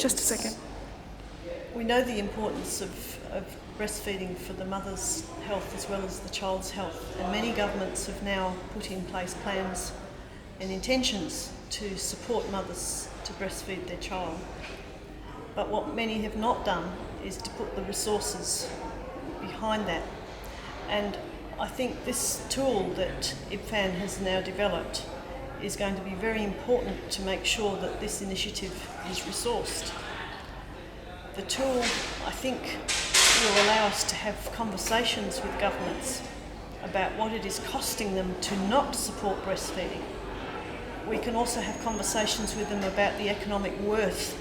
Just a second. We know the importance of breastfeeding for the mother's health as well as the child's health, and many governments have now put in place plans and intentions to support mothers to breastfeed their child. But what many have not done is to put the resources behind that. And I think this tool that IBFAN has now developed is going to be very important to make sure that this initiative is resourced. The tool, I think, will allow us to have conversations with governments about what it is costing them to not support breastfeeding. We can also have conversations with them about the economic worth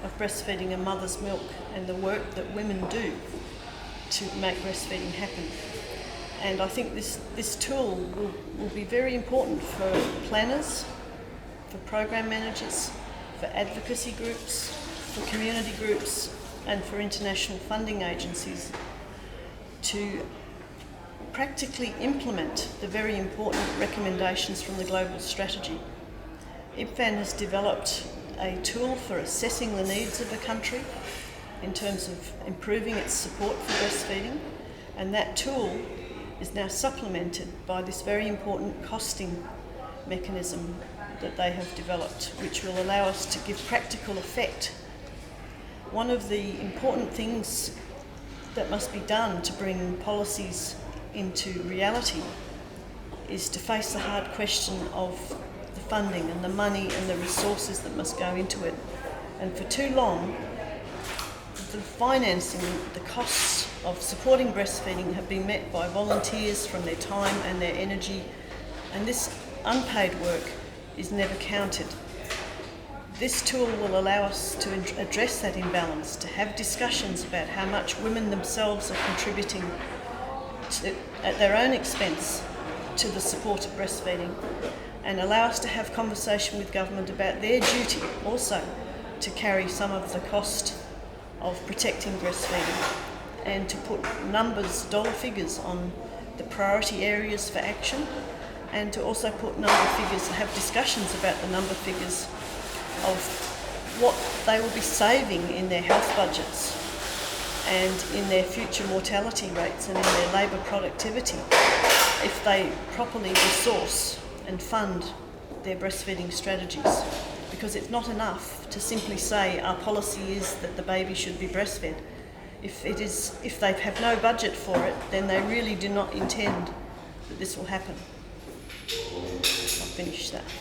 of breastfeeding a mother's milk and the work that women do to make breastfeeding happen. And I think this tool will be very important for planners, for program managers, for advocacy groups, for community groups, and for international funding agencies to practically implement the very important recommendations from the global strategy. IBFAN has developed a tool for assessing the needs of the country in terms of improving its support for breastfeeding, and that tool is now supplemented by this very important costing mechanism that they have developed, which will allow us to give practical effect. One of the important things that must be done to bring policies into reality is to face the hard question of the funding and the money and the resources that must go into it. And for too long, the financing, the costs of supporting breastfeeding have been met by volunteers from their time and their energy, and this unpaid work is never counted. This tool will allow us to address that imbalance, to have discussions about how much women themselves are contributing at their own expense to the support of breastfeeding, and allow us to have conversation with government about their duty also to carry some of the cost of protecting breastfeeding, and to put numbers, dollar figures on the priority areas for action, and to also put number figures, have discussions about the number figures of what they will be saving in their health budgets and in their future mortality rates and in their labour productivity if they properly resource and fund their breastfeeding strategies. Because it's not enough to simply say our policy is that the baby should be breastfed. If they have no budget for it, then they really do not intend that this will happen. I'll finish that.